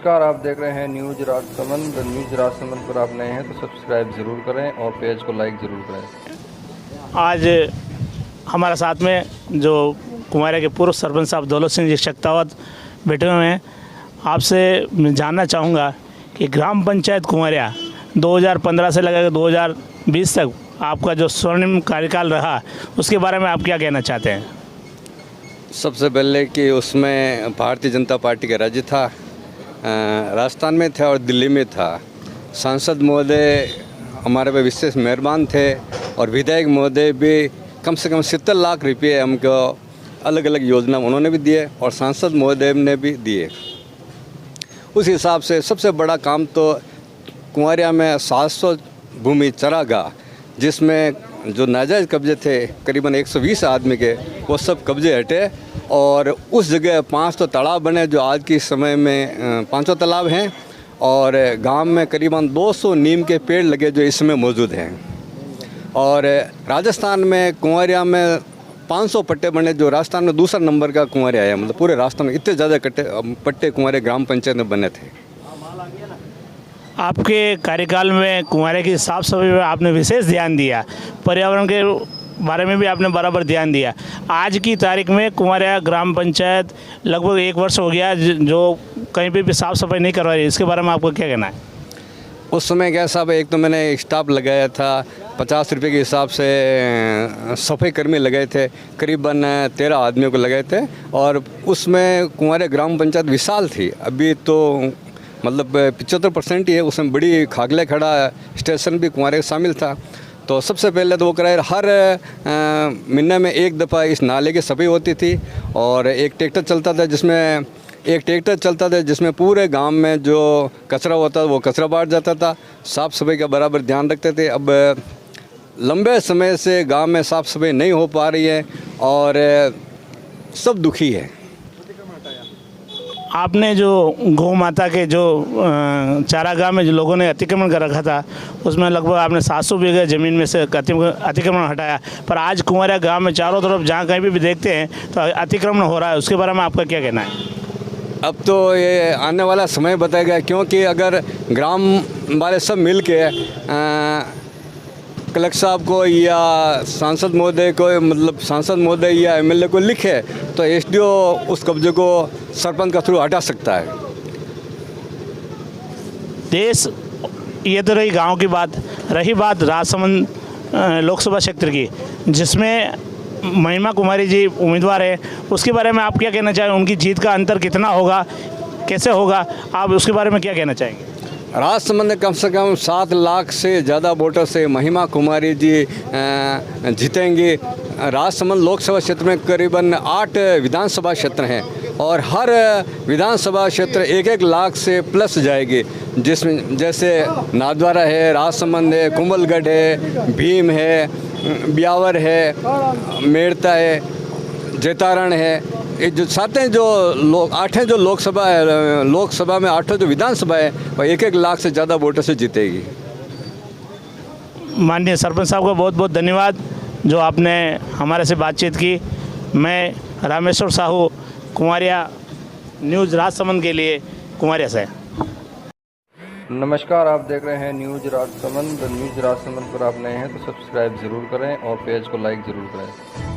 नमस्कार, आप देख रहे हैं न्यूज राजसमंद। न्यूज राजसमंद पर आप नए हैं तो सब्सक्राइब ज़रूर करें और पेज को लाइक ज़रूर करें। आज हमारे साथ में जो कुमारिया के पूर्व सरपंच साहब दौलत सिंह जी शक्तावत बैठे हुए हैं। आपसे मैं जानना चाहूँगा कि ग्राम पंचायत कुमारिया 2015 से लेकर 2020 तक आपका जो स्वर्णिम कार्यकाल रहा, उसके बारे में आप क्या कहना चाहते हैं? सबसे पहले कि उसमें भारतीय जनता पार्टी का राज्य था, राजस्थान में था और दिल्ली में था। सांसद महोदय हमारे पे विशेष मेहरबान थे और विधायक महोदय भी कम से कम 70 लाख रुपये हमको अलग अलग योजना उन्होंने भी दिए और सांसद महोदय ने भी दिए। उस हिसाब से सबसे बड़ा काम तो कुमारिया में 700 भूमि चरागाह, जिसमें जो नाजायज़ कब्जे थे करीबन 120 आदमी के, वो सब कब्जे हटे और उस जगह 5 तो तालाब बने जो आज के समय में 500 तालाब हैं और गांव में करीबन 200 नीम के पेड़ लगे जो इसमें मौजूद हैं। और राजस्थान में कुमारिया में 500 पट्टे बने जो राजस्थान में दूसरा नंबर का कुमारिया है। मतलब पूरे राजस्थान में इतने ज़्यादा पट्टे कुमारिया ग्राम पंचायत में बने थे। आपके कार्यकाल में कुमारिया की साफ सफाई पर आपने विशेष ध्यान दिया, पर्यावरण के बारे में भी आपने बराबर ध्यान दिया। आज की तारीख में कुमारिया ग्राम पंचायत लगभग 1 वर्ष हो गया जो कहीं पे भी साफ़ सफाई नहीं करवा रही, इसके बारे में आपको क्या कहना है? उस समय क्या साहब, एक तो मैंने स्टाफ लगाया था 50 रुपये के हिसाब से, सफाई कर्मी लगाए थे, करीबन 13 आदमियों को लगाए थे और उसमें कुमारिया ग्राम पंचायत विशाल थी। अभी तो मतलब 75% ही है। उसमें बड़ी खागले खड़ा स्टेशन भी कुमारिया शामिल था। तो सबसे पहले तो वो कराए हर महीने में एक दफ़ा इस नाले की सफाई होती थी और एक ट्रैक्टर चलता था जिसमें पूरे गांव में जो कचरा होता वो कचरा बांट जाता था। साफ़ सफाई का बराबर ध्यान रखते थे। अब लंबे समय से गांव में साफ़ सफाई नहीं हो पा रही है और सब दुखी है। आपने जो गौ माता के जो चारागाह में जो लोगों ने अतिक्रमण कर रखा था, उसमें लगभग आपने 700 बीघा ज़मीन में से अतिक्रमण हटाया, पर आज कुमारिया गांव में चारों तरफ जहां कहीं भी देखते हैं तो अतिक्रमण हो रहा है। उसके बारे में आपका क्या कहना है? अब तो ये आने वाला समय बताएगा, क्योंकि अगर ग्राम वाले सब मिल के कलेक्टर साहब को या सांसद महोदय को, मतलब सांसद महोदय या एमएलए को लिखे तो एसडीओ उस कब्जे को सरपंच का थ्रू हटा सकता है। ये तो रही गांव की बात। रही बात राजसमंद लोकसभा क्षेत्र की, जिसमें महिमा कुमारी जी उम्मीदवार है, उसके बारे में आप क्या कहना चाहेंगे? उनकी जीत का अंतर कितना होगा, कैसे होगा, आप उसके बारे में क्या कहना चाहेंगे? राजसमंद में कम से कम 7 लाख से ज़्यादा वोटर से महिमा कुमारी जी जीतेंगी। राजसमंद लोकसभा क्षेत्र में करीबन 8 विधानसभा क्षेत्र हैं और हर विधानसभा क्षेत्र 1-1 लाख से प्लस जाएगी, जिसमें जैसे नाथद्वारा है, राजसमंद है, कुंभलगढ़ है, भीम है, ब्यावर है, मेड़ता है, जैतारण है। ये जो 8 जो लोकसभा में 8 जो विधानसभा है वह 1-1 लाख से ज़्यादा वोटर से जीतेगी। माननीय सरपंच साहब का बहुत बहुत धन्यवाद जो आपने हमारे से बातचीत की। मैं रामेश्वर साहू, कुमारिया न्यूज़ राजसमंद के लिए कुमारिया से। नमस्कार, आप देख रहे हैं न्यूज राजसमंद। न्यूज राजसमंद पर आप नए हैं तो सब्सक्राइब ज़रूर करें और पेज को लाइक ज़रूर करें।